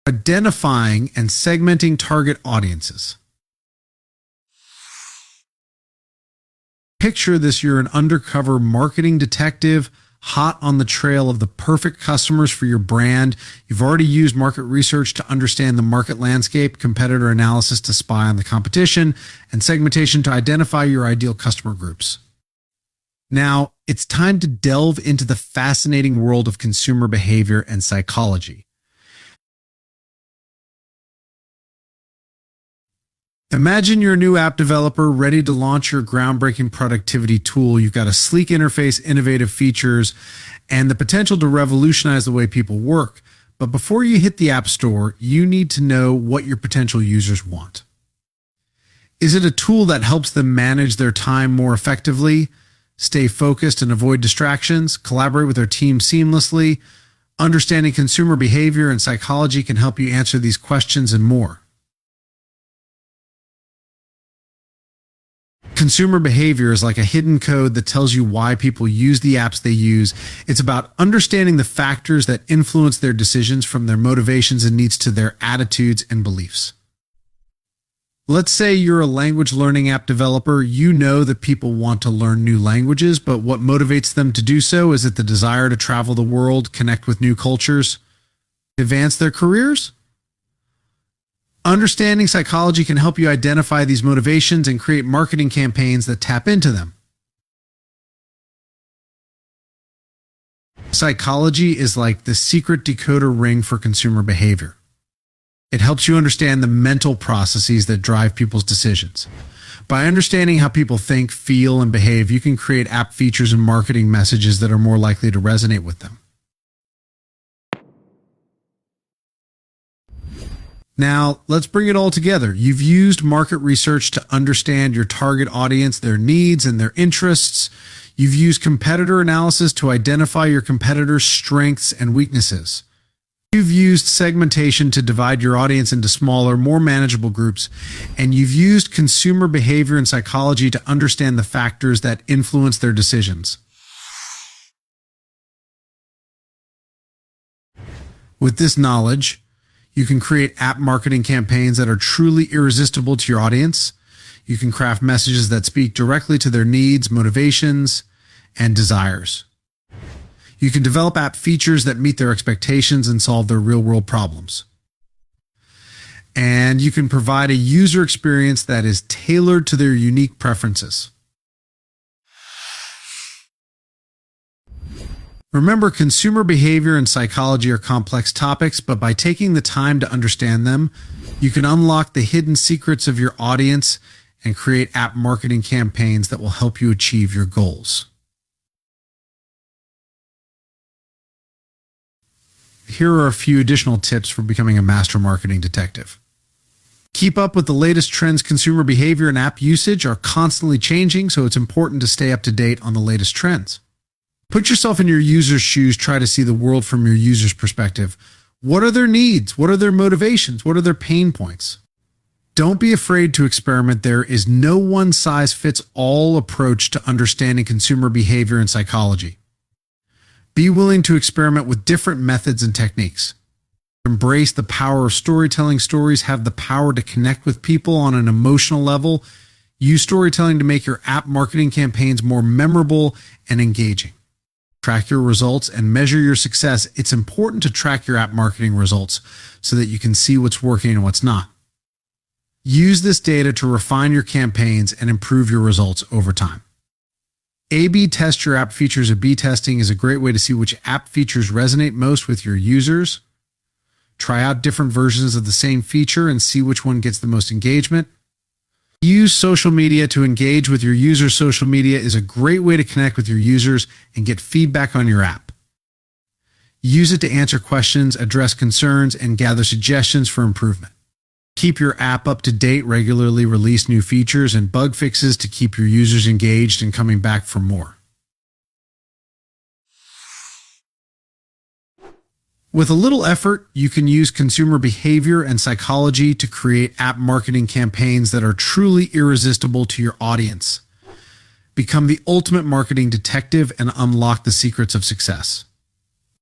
Identifying and segmenting target audiences. Picture this: you're an undercover marketing detective, hot on the trail of the perfect customers for your brand. You've already used market research to understand the market landscape, competitor analysis to spy on the competition, and segmentation to identify your ideal customer groups. Now, it's time to delve into the fascinating world of consumer behavior and psychology. Imagine you're a new app developer ready to launch your groundbreaking productivity tool. You've got a sleek interface, innovative features, and the potential to revolutionize the way people work. But before you hit the App Store, you need to know what your potential users want. Is it a tool that helps them manage their time more effectively, stay focused and avoid distractions, collaborate with their team seamlessly? Understanding consumer behavior and psychology can help you answer these questions and more. Consumer behavior is like a hidden code that tells you why people use the apps they use. It's about understanding the factors that influence their decisions, from their motivations and needs to their attitudes and beliefs. Let's say you're a language learning app developer. You know that people want to learn new languages, but what motivates them to do so? Is it the desire to travel the world, connect with new cultures, advance their careers? Understanding psychology can help you identify these motivations and create marketing campaigns that tap into them. Psychology is like the secret decoder ring for consumer behavior. It helps you understand the mental processes that drive people's decisions. By understanding how people think, feel, and behave, you can create app features and marketing messages that are more likely to resonate with them. Now, let's bring it all together. You've used market research to understand your target audience, their needs, and their interests. You've used competitor analysis to identify your competitors' strengths and weaknesses. You've used segmentation to divide your audience into smaller, more manageable groups. And you've used consumer behavior and psychology to understand the factors that influence their decisions. With this knowledge, you can create app marketing campaigns that are truly irresistible to your audience. You can craft messages that speak directly to their needs, motivations, and desires. You can develop app features that meet their expectations and solve their real-world problems. And you can provide a user experience that is tailored to their unique preferences. Remember, consumer behavior and psychology are complex topics, but by taking the time to understand them, you can unlock the hidden secrets of your audience and create app marketing campaigns that will help you achieve your goals. Here are a few additional tips for becoming a master marketing detective. Keep up with the latest trends. Consumer behavior and app usage are constantly changing, so it's important to stay up to date on the latest trends. Put yourself in your user's shoes. Try to see the world from your user's perspective. What are their needs? What are their motivations? What are their pain points? Don't be afraid to experiment. There is no one-size-fits-all approach to understanding consumer behavior and psychology. Be willing to experiment with different methods and techniques. Embrace the power of storytelling. Stories have the power to connect with people on an emotional level. Use storytelling to make your app marketing campaigns more memorable and engaging. Track your results and measure your success. It's important to track your app marketing results so that you can see what's working and what's not. Use this data to refine your campaigns and improve your results over time. A/B test your app features. A/B testing is a great way to see which app features resonate most with your users. Try out different versions of the same feature and see which one gets the most engagement. Use social media to engage with your users. Social media is a great way to connect with your users and get feedback on your app. Use it to answer questions, address concerns, and gather suggestions for improvement. Keep your app up to date. Regularly release new features and bug fixes to keep your users engaged and coming back for more. With a little effort, you can use consumer behavior and psychology to create app marketing campaigns that are truly irresistible to your audience. Become the ultimate marketing detective and unlock the secrets of success.